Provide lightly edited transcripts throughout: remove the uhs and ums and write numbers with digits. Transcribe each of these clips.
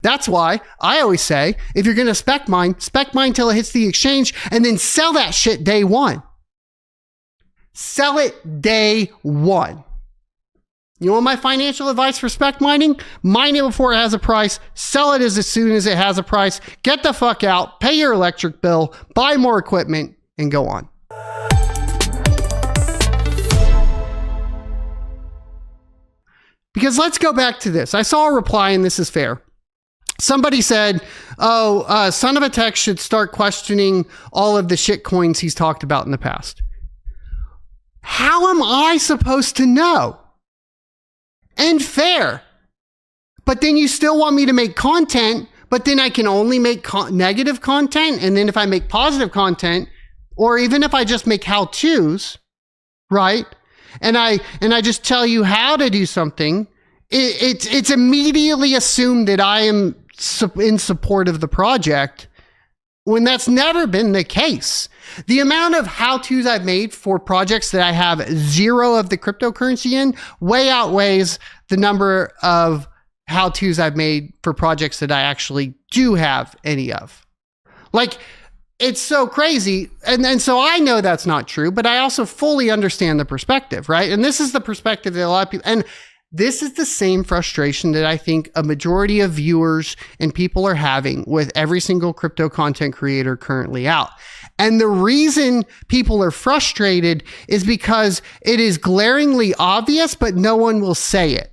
That's why I always say, if you're going to spec mine till it hits the exchange and then sell that shit day one. Sell it day one. You want my financial advice for spec mining? Mine it before it has a price. Sell it as soon as it has a price. Get the fuck out. Pay your electric bill. Buy more equipment and go on. Because let's go back to this. I saw a reply, and this is fair. Somebody said, Son of a Tech should start questioning all of the shit coins he's talked about in the past. How am I supposed to know? And fair. But then you still want me to make content, but then I can only make negative content. And then if I make positive content, or even if I just make how-tos, right? And I just tell you how to do something, it's immediately assumed that I am in support of the project, when that's never been the case. The amount of how-tos I've made for projects that I have zero of the cryptocurrency in way outweighs the number of how-tos I've made for projects that I actually do have any of. Like, it's so crazy. And so I know that's not true, but I also fully understand the perspective, right? And this is the perspective that a lot of people, and this is the same frustration that I think a majority of viewers and people are having with every single crypto content creator currently out. And the reason people are frustrated is because it is glaringly obvious, but no one will say it,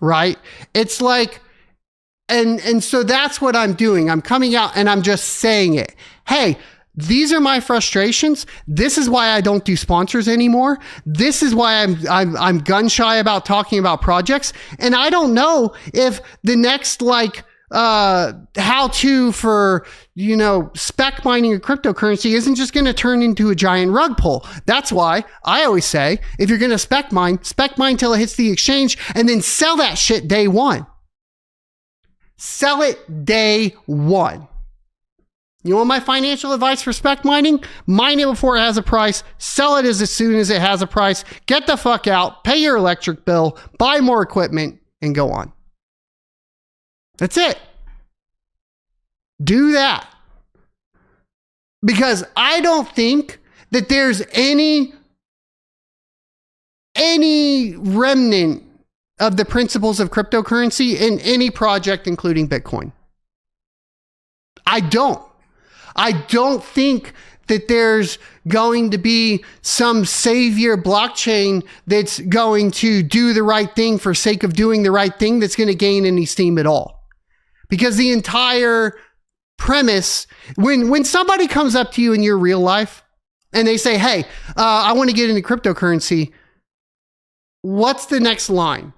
right? It's like, and so that's what I'm doing. I'm coming out and I'm just saying it. Hey, these are my frustrations. This is why I don't do sponsors anymore. This is why I'm gun shy about talking about projects. And I don't know if the next how to for, spec mining a cryptocurrency isn't just going to turn into a giant rug pull. That's why I always say, if you're going to spec mine till it hits the exchange and then sell that shit day one. Sell it day one. You want my financial advice for spec mining? Mine it before it has a price. Sell it as soon as it has a price. Get the fuck out. Pay your electric bill. Buy more equipment and go on. That's it. Do that. Because I don't think that there's any remnant of the principles of cryptocurrency in any project, including Bitcoin. I don't think that there's going to be some savior blockchain that's going to do the right thing for sake of doing the right thing that's going to gain any steam at all. Because the entire premise, when somebody comes up to you in your real life and they say, hey, I want to get into cryptocurrency, what's the next line?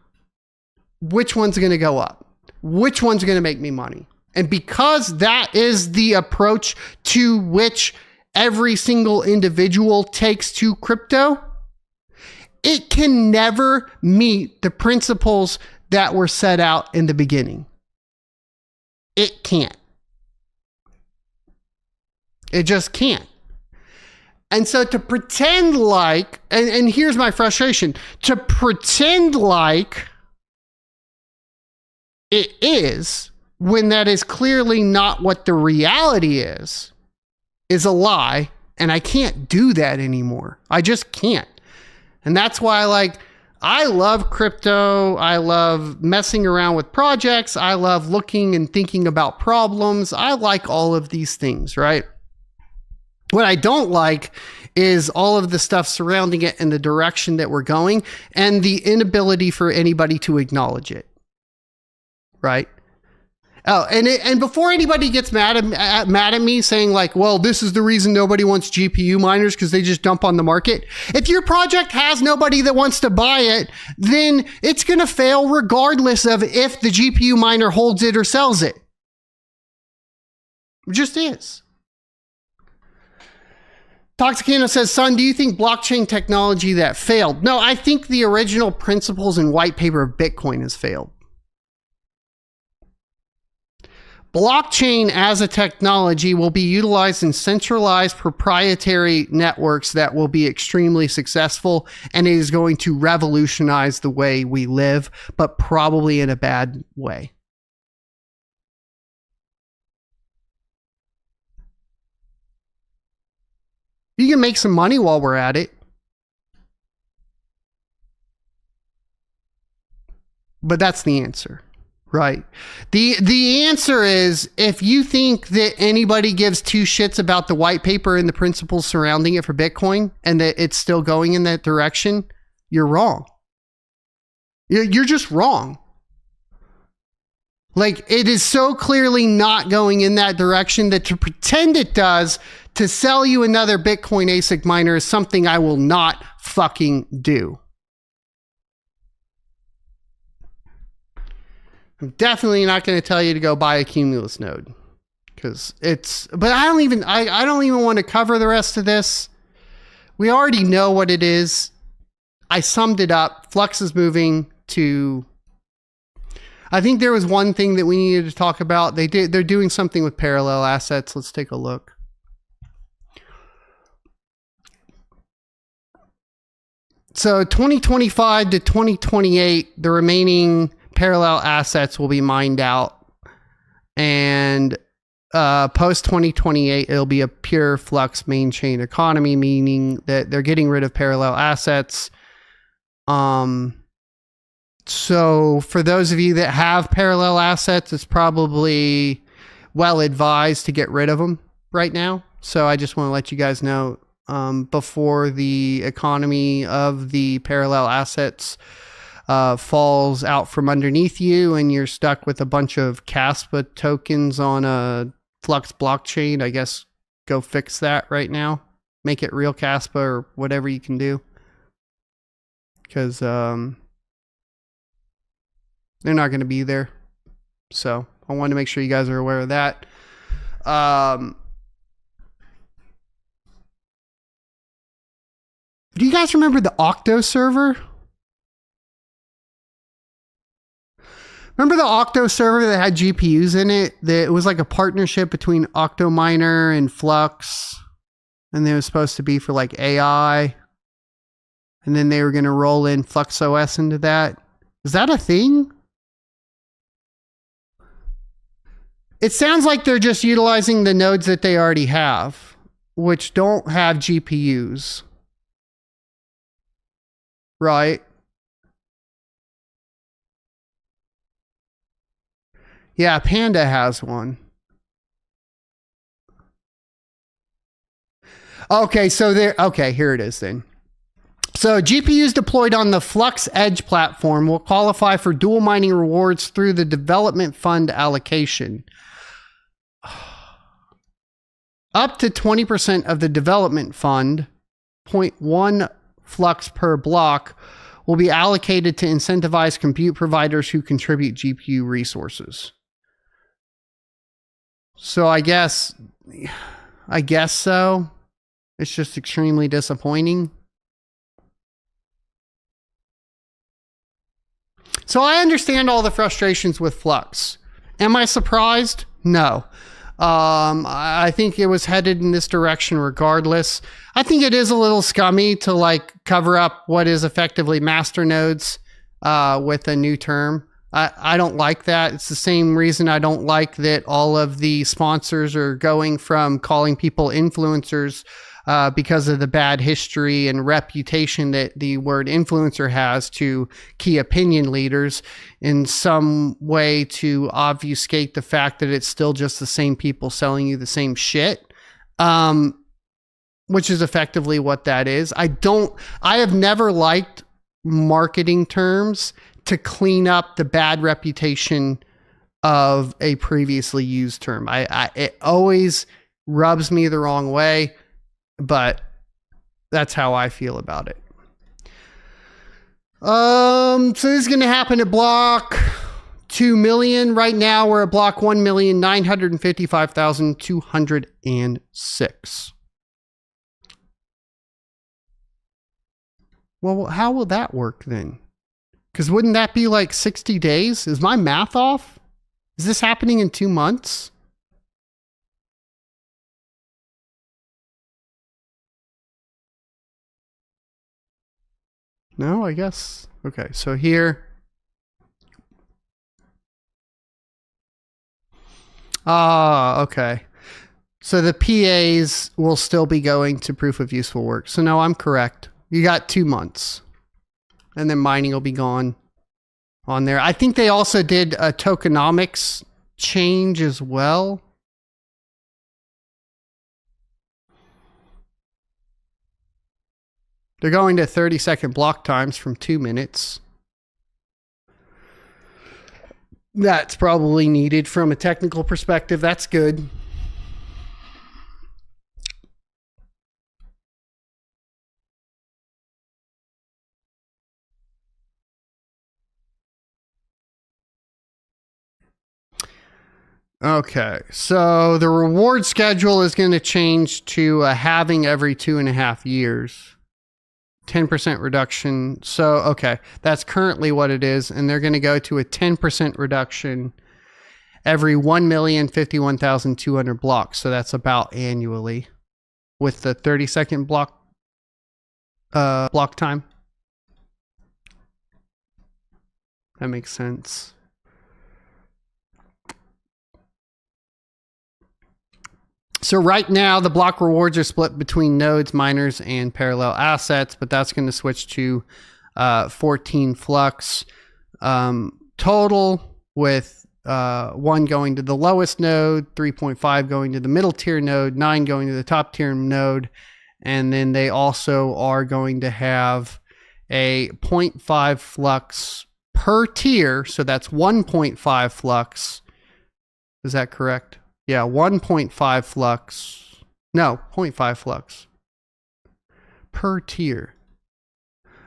Which one's going to go up? Which one's going to make me money? And because that is the approach to which every single individual takes to crypto, it can never meet the principles that were set out in the beginning. It can't. It just can't. And so to pretend like, and here's my frustration, to pretend like it is, when that is clearly not what the reality is a lie. And I can't do that anymore. I just can't. And that's why I love crypto. I love messing around with projects. I love looking and thinking about problems. I like all of these things, right? What I don't like is all of the stuff surrounding it and the direction that we're going and the inability for anybody to acknowledge it. Right? Oh, and before anybody gets mad at me saying well, this is the reason nobody wants GPU miners because they just dump on the market. If your project has nobody that wants to buy it, then it's going to fail regardless of if the GPU miner holds it or sells it. It just is. Toxicano says, son, do you think blockchain technology that failed? No, I think the original principles and white paper of Bitcoin has failed. Blockchain as a technology will be utilized in centralized proprietary networks that will be extremely successful, and it is going to revolutionize the way we live, but probably in a bad way. You can make some money while we're at it. But that's the answer, right? The answer is, if you think that anybody gives two shits about the white paper and the principles surrounding it for Bitcoin and that it's still going in that direction, you're wrong. You're just wrong. Like, it is so clearly not going in that direction that to pretend it does to sell you another Bitcoin ASIC miner is something I will not fucking do. I'm definitely not going to tell you to go buy a Cumulus node, because it's, but I don't even want to cover the rest of this. We already know what it is. I summed it up. Flux is moving to, I think there was one thing that we needed to talk about. They're doing something with parallel assets. Let's take a look. So 2025 to 2028, the remaining parallel assets will be mined out, and post 2028 it'll be a pure Flux main chain economy, meaning that they're getting rid of parallel assets. So for those of you that have parallel assets, it's probably well advised to get rid of them right now. So I just want to let you guys know, before the economy of the parallel assets falls out from underneath you and you're stuck with a bunch of kaspa tokens on a Flux blockchain, I guess go fix that right now. Make it real kaspa or whatever you can do. Because they're not going to be there. So I wanted to make sure you guys are aware of that. Do you guys remember the Octo server? Remember the Octo server that had GPUs in it? That it was like a partnership between Octominer and Flux. And they were supposed to be for like AI. And then they were going to roll in Flux OS into that. Is that a thing? It sounds like they're just utilizing the nodes that they already have, which don't have GPUs. Right? Yeah, Panda has one. Okay, so there. Okay, here it is then. So GPUs deployed on the Flux Edge platform will qualify for dual mining rewards through the development fund allocation. Up to 20% of the development fund, 0.1 Flux per block, will be allocated to incentivize compute providers who contribute GPU resources. So I guess so. It's just extremely disappointing. So I understand all the frustrations with Flux. Am I surprised? No. I think it was headed in this direction regardless. I think it is a little scummy to like cover up what is effectively master nodes with a new term. I don't like that. It's the same reason I don't like that all of the sponsors are going from calling people influencers because of the bad history and reputation that the word influencer has to key opinion leaders, in some way to obfuscate the fact that it's still just the same people selling you the same shit, which is effectively what that is. I have never liked marketing terms to clean up the bad reputation of a previously used term. It always rubs me the wrong way, but that's how I feel about it. So this is going to happen at block 2 million. Right now we're at block 1,955,206. Well, how will that work then? Because wouldn't that be like 60 days? Is my math off? Is this happening in 2 months? No, I guess. Okay, so here. Okay. So the PAs will still be going to proof of useful work. So no, I'm correct. You got 2 months. And then mining will be gone on there. I think they also did a tokenomics change as well. They're going to 30-second block times from 2 minutes. That's probably needed from a technical perspective. That's good. Okay, so the reward schedule is going to change to a halving every 2.5 years. 10% reduction. So, okay, that's currently what it is. And they're going to go to a 10% reduction every 1,051,200 blocks. So that's about annually with the 30-second block time. That makes sense. So right now, the block rewards are split between nodes, miners, and parallel assets, but that's going to switch to 14 Flux total, with 1 going to the lowest node, 3.5 going to the middle tier node, 9 going to the top tier node, and then they also are going to have a 0.5 Flux per tier, so that's 1.5 Flux. Is that correct? Yeah, 1.5 Flux. No, 0.5 Flux per tier.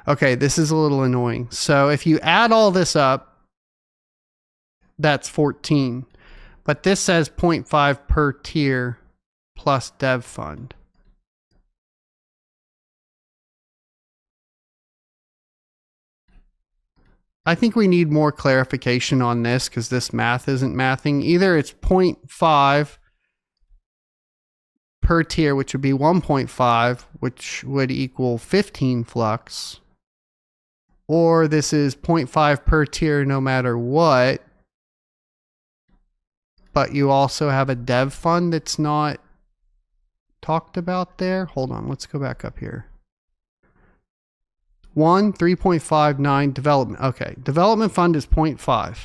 Okay, this is a little annoying. So if you add all this up, that's 14. But this says 0.5 per tier plus dev fund. I think we need more clarification on this because this math isn't mathing. Either it's 0.5 per tier, which would be 1.5, which would equal 15 Flux, or this is 0.5 per tier no matter what, but you also have a dev fund that's not talked about there. Hold on, let's go back up here. 3.59 development. Okay, development fund is 0.5.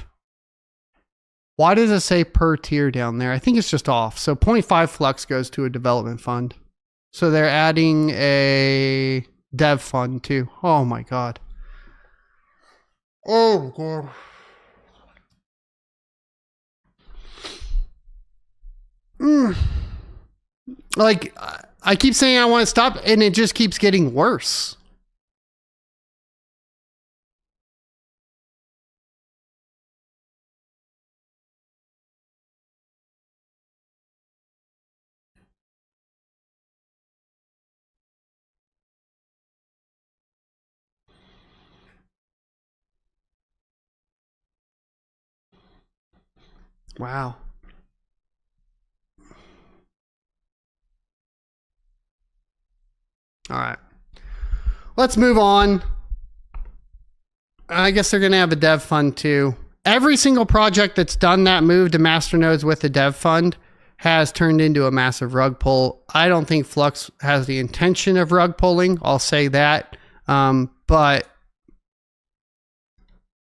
Why does it say per tier down there? I think it's just off. So 0.5 Flux goes to a development fund. So they're adding a dev fund too. Oh my God. Oh God. Like, I keep saying I want to stop and it just keeps getting worse. Wow. All right. Let's move on. I guess they're going to have a dev fund too. Every single project that's done that move to masternodes with the dev fund has turned into a massive rug pull. I don't think Flux has the intention of rug pulling. I'll say that. But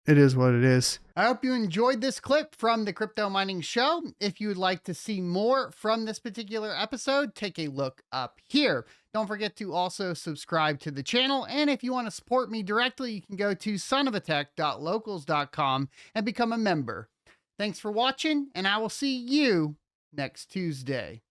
it is what it is. I hope you enjoyed this clip from the Crypto Mining Show. If you would like to see more from this particular episode, take a look up here. Don't forget to also subscribe to the channel. And if you want to support me directly, you can go to sonofatech.locals.com and become a member. Thanks for watching, and I will see you next Tuesday.